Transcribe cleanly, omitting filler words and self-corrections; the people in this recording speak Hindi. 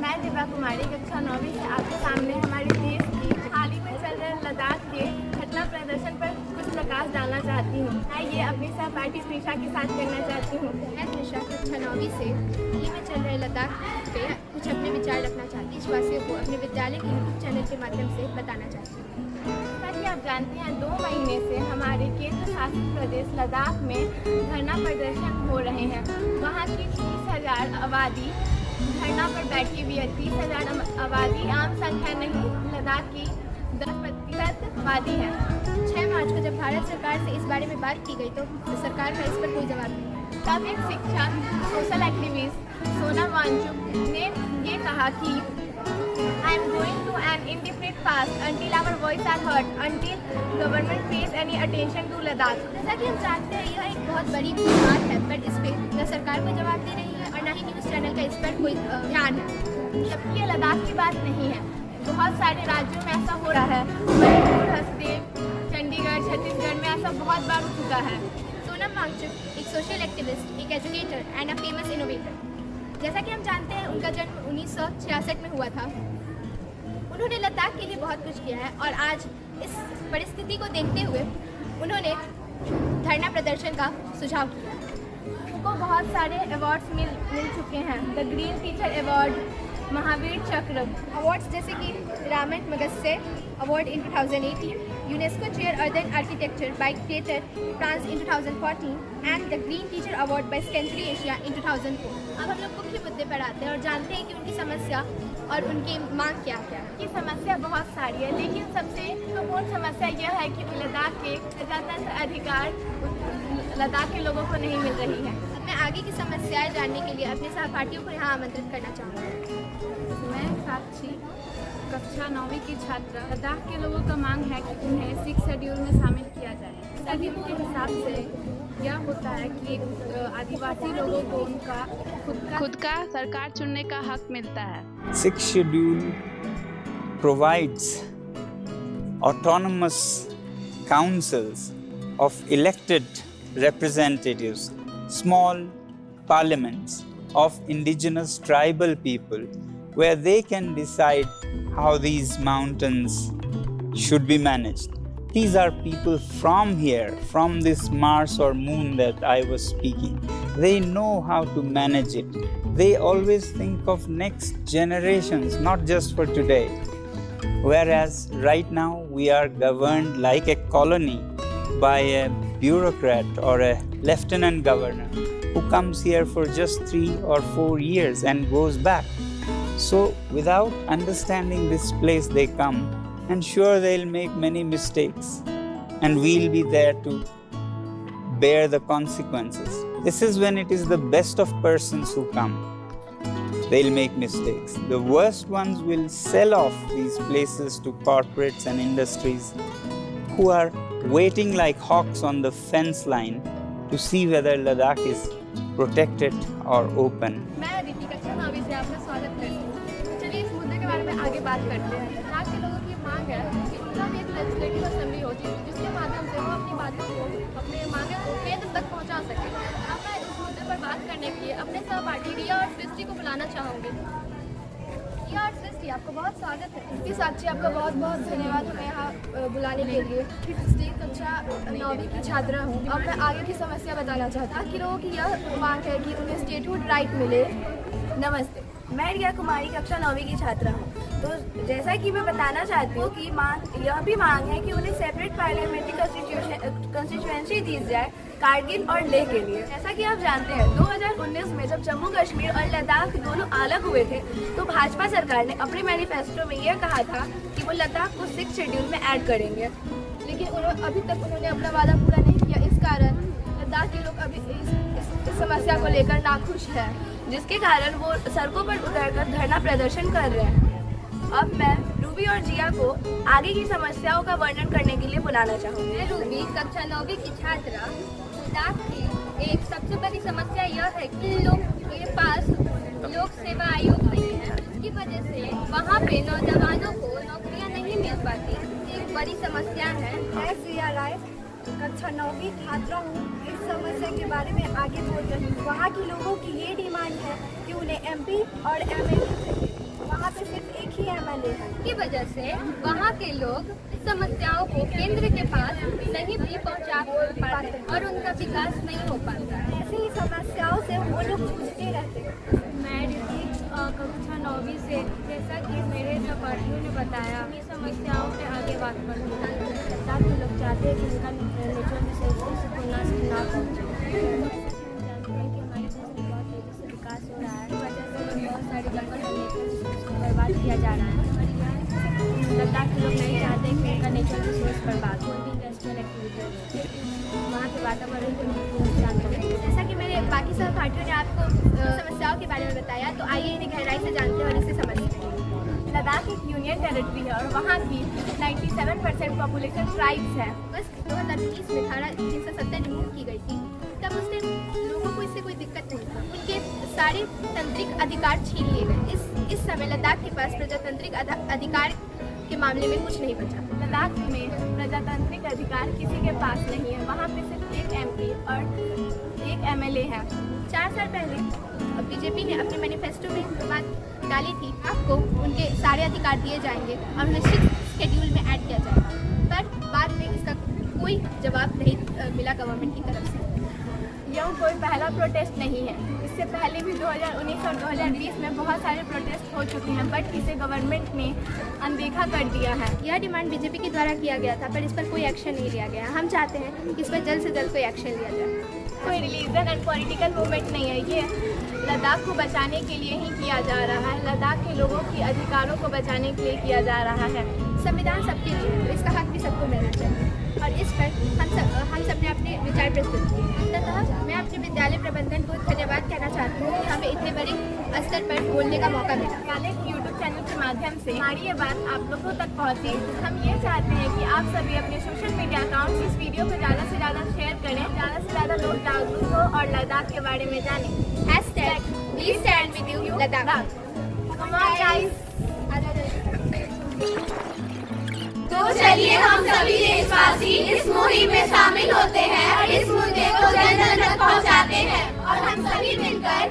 मैं दिव्या कुमारी कक्षा 9वीं से आपके सामने हमारे देश की हाल ही में चल रहे लद्दाख के घटना प्रदर्शन पर कुछ प्रकाश डालना चाहती हूँ। मैं ये अपनी सहपाठी त्रिशा के साथ करना चाहती हूँ। मैं त्रिशा कक्षा 9वीं से हाल ही में चल रहे लद्दाख पे कुछ अपने विचार रखना चाहती हूँ। देशवासियों को अपने विद्यालय के यूट्यूब चैनल के माध्यम से बताना चाहती हूँ। जैसा कि आप जानते हैं 2 महीने से हमारे केंद्र शासित प्रदेश लद्दाख में धरना प्रदर्शन हो रहे हैं। वहाँ की 30,000 आबादी धरना पर बैठी हुई है। 30,000 आबादी आम संख्या नहीं, लद्दाख की 10% आबादी है। 6 मार्च को जब भारत सरकार से इस बारे में बात की गई तो सरकार का इस पर कोई जवाब नहीं। तब एक शिक्षक सोशल एक्टिविस्ट सोनम वांगचुक ने ये कहा कि I am going to an indefinite past until our voice are heard, until government pays any attention to Ladakh। जैसा कि हम जानते हैं यह एक बहुत बड़ी बात है, पर इस पर न सरकार को जवाब दे रही है और न ही न्यूज़ चैनल का इस पर कोई ध्यान है। जबकि ये लद्दाख की बात नहीं है। बहुत सारे राज्यों में ऐसा हो रहा है। मणिपुर, हसदेव, चंडीगढ़, छत्तीसगढ़ में ऐसा बहुत बार हो चुका है। सोनम वांगचुक एक सोशल एक्टिविस्ट, एक educator and a famous innovator. जैसा कि हम जानते हैं उनका जन्म 1966 में हुआ था। उन्होंने लद्दाख के लिए बहुत कुछ किया है और आज इस परिस्थिति को देखते हुए उन्होंने धरना प्रदर्शन का सुझाव किया। उनको बहुत सारे अवार्ड्स मिल चुके हैं। The Green Teacher Award, Mahavir Chakra awards जैसे कि Ramon Magsaysay award in 2018, UNESCO chair earthen architecture by Greater France in 2014 and the Green Teacher Award by Century Asia in 2004। अब हम लोग मुख्य मुद्दे पर आते हैं और जानते हैं कि उनकी समस्या और उनकी मांग क्या है। की समस्या बहुत सारी है, लेकिन सबसे महत्वपूर्ण समस्या यह है कि लद्दाख के प्रजातंत्र अधिकार लद्दाख के लोगों को नहीं मिल रही है। मैं आगे की समस्याएं जानने के लिए अपने सहपाठियों को यहाँ आमंत्रित करना चाहूँगी। मैं साक्षी कक्षा 9वीं की छात्रा। लद्दाख के लोगों का मांग है कि उन्हें 6 शेड्यूल में शामिल किया जाए। शेड्यूल के हिसाब से यह होता है कि आदिवासी लोगों को उनका खुद का सरकार चुनने का हक मिलता है। 6th schedule provides autonomous councils of elected representatives, small parliaments of indigenous tribal people, where they can decide how these mountains should be managed. These are people from here, from this Mars or moon that I was speaking. They know how to manage it. They always think of next generations, not just for today. Whereas right now we are governed like a colony by a bureaucrat or a lieutenant governor who comes here for just 3 or 4 years and goes back. So without understanding this place they come, and sure they'll make many mistakes, and we'll be there to bear the consequences. This is when it is the best of persons who come. They'll make mistakes. The worst ones will sell off these places to corporates and industries who are waiting like hawks on the fence line to see whether Ladakh is protected or open. मैं अदिति कक्षा 9वीं से आपका स्वागत करती हूँ। चलिए इस मुद्दे के बारे में आगे बात करते हैं। लद्दाख के लोगों की मांग है कि उनका भी एक लेजिस्लेटिव असेंबली हो जिसके माध्यम से वो अपनी बातों को, अपने मांगे को केंद्र तक पहुँचा सके। अब मैं इस मुद्दे पर बात करने के लिए अपने सहपाठी रिया और सृष्टि को बुलाना चाहूँगी। रिया और सृष्टि, आपका बहुत स्वागत है। इसकी साक्षी, आपका बहुत बहुत धन्यवाद हमें यहाँ बुलाने के लिए। सृष्टि कक्षा 9वीं की छात्रा हूँ। अब मैं आगे की समस्या बताना चाहता हूँ कि लोगों की यह मांग है कि उन्हें स्टेटहुड राइट मिले। नमस्ते, मैं रिया कुमारी कक्षा 9वीं की छात्रा हूँ। तो जैसा कि मैं बताना चाहती हूँ कि यह भी मांग है कि उन्हें सेपरेट पार्लियामेंट्री कंस्टिट्यूएंसी दी जाए कारगिल और लेह के लिए। जैसा कि आप जानते हैं 2019 में जब जम्मू कश्मीर और लद्दाख दोनों अलग हुए थे तो भाजपा सरकार ने अपने मैनिफेस्टो में यह कहा था कि वो लद्दाख को 6th शेड्यूल में ऐड करेंगे, लेकिन अभी तक उन्होंने अपना वादा पूरा नहीं किया। इस कारण लद्दाख के लोग अभी इस समस्या को लेकर नाखुश हैं, जिसके कारण वो सड़कों पर उतरकर धरना प्रदर्शन कर रहे हैं। अब मैं रूबी और जिया को आगे की समस्याओं का वर्णन करने के लिए बुलाना चाहूँगी। मैं रूबी कक्षा 9वीं की छात्रा। लद्दाख की एक सबसे बड़ी समस्या यह है कि लोग के पास लोक सेवा आयोग नहीं है, जिसकी वजह से वहाँ पे नौजवानों को नौकरियाँ नहीं मिल पाती। एक बड़ी समस्या है। मैं जिया राय कक्षा 9वीं छात्रा हूँ। इस समस्या के बारे में आगे बोल रही हूँ। वहाँ के लोगों की ये डिमांड है कि उन्हें MP और MLA चाहिए। MLA हैं। की वजह से वहाँ के लोग समस्याओं को केंद्र के पास नहीं भी पहुँचा पाते और उनका विकास नहीं हो पाता है। ऐसी ही समस्याओं से वो लोग जूझते रहते हैं। मैं ऋतिक कक्षा 9वीं से, जैसा कि मेरे सहपाठियों ने बताया, अपनी समस्याओं पे आगे बात करते हैं। लद्दाख के लोग चाहते हैं कि उनका नेचुरल रिसोर्सेज को ना पहुँचे। जानते हैं कि हमारे देश में बहुत तेज़ी से विकास हो रहा है, वजह से बहुत सारी जंगल और नेचुरल रिसोर्स को बर्बाद किया जा रहा है। लद्दाख के लोग नहीं चाहते कि उनका नेचुरल रिसोर्स बर्बाद हो, इंडस्ट्रियल एक्टिविटी वहाँ के वातावरण को नुकसान करे। जैसा कि मेरे बाकी सहपाठियों ने आपको समस्याओं के बारे में बताया, तो आइए इन्हें गहराई से जानते हैं और इसे समझते हैं। लद्दाख एक यूनियन टेरिटरी है और वहाँ की 97% पॉपुलेशन ट्राइब्स है। बस 2020 में धारा 370 रिमूव की गई थी, तब उससे लोगों को इससे कोई दिक्कत नहीं था। उनके सारे तंत्रिक अधिकार छीन लिए गए। इस समय लद्दाख के पास प्रजातांत्रिक अधिकार के मामले में कुछ नहीं बचा। लद्दाख में प्रजातांत्रिक अधिकार किसी के पास नहीं है। वहाँ पे सिर्फ एक MP और एक MLA है। 4 साल पहले बीजेपी ने अपने मैनिफेस्टो में बात डाली थी, आपको उनके सारे अधिकार दिए जाएंगे और उन्हें 6th शेड्यूल में ऐड किया जाएगा, पर बाद में इसका कोई जवाब नहीं मिला गवर्नमेंट की तरफ से। यह कोई पहला प्रोटेस्ट नहीं है। इससे पहले भी 2019 और 2020 में बहुत सारे प्रोटेस्ट हो चुके हैं, बट इसे गवर्नमेंट ने अनदेखा कर दिया है। यह डिमांड बीजेपी के द्वारा किया गया था, पर इस पर कोई एक्शन नहीं लिया गया। हम चाहते हैं कि इस पर जल्द से जल्द कोई एक्शन लिया जाए। कोई रिलीजन एंड पॉलिटिकल मूवमेंट नहीं है, ये लद्दाख को बचाने के लिए ही किया जा रहा है। लद्दाख के लोगों के अधिकारों को बचाने के लिए किया जा रहा है। संविधान सबके लिए है, तो इसका हक भी सबको मिलना चाहिए और इस पर हम सब ने अपने विचार प्रस्तुत किए। तथा मैं अपने विद्यालय प्रबंधन को धन्यवाद कहना चाहती हूँ कि हमें इतने बड़े स्तर पर बोलने का मौका मिला। विद्यालय के YouTube चैनल के माध्यम से हमारी ये बात आप लोगों तक पहुँचे। हम ये चाहते हैं कि आप सभी अपने सोशल मीडिया अकाउंट इस वीडियो को ज़्यादा से ज़्यादा शेयर करें, ज़्यादा से ज़्यादा लोग जागरूक हो और लद्दाख के बारे में जानें। #We stand with you Ladakh. Come on guys! तो चलिए हम सभी देशवासी इस मुहिम में शामिल होते हैं और इस मुद्दे को जन जन तक पहुंचाते हैं और हम सभी मिलकर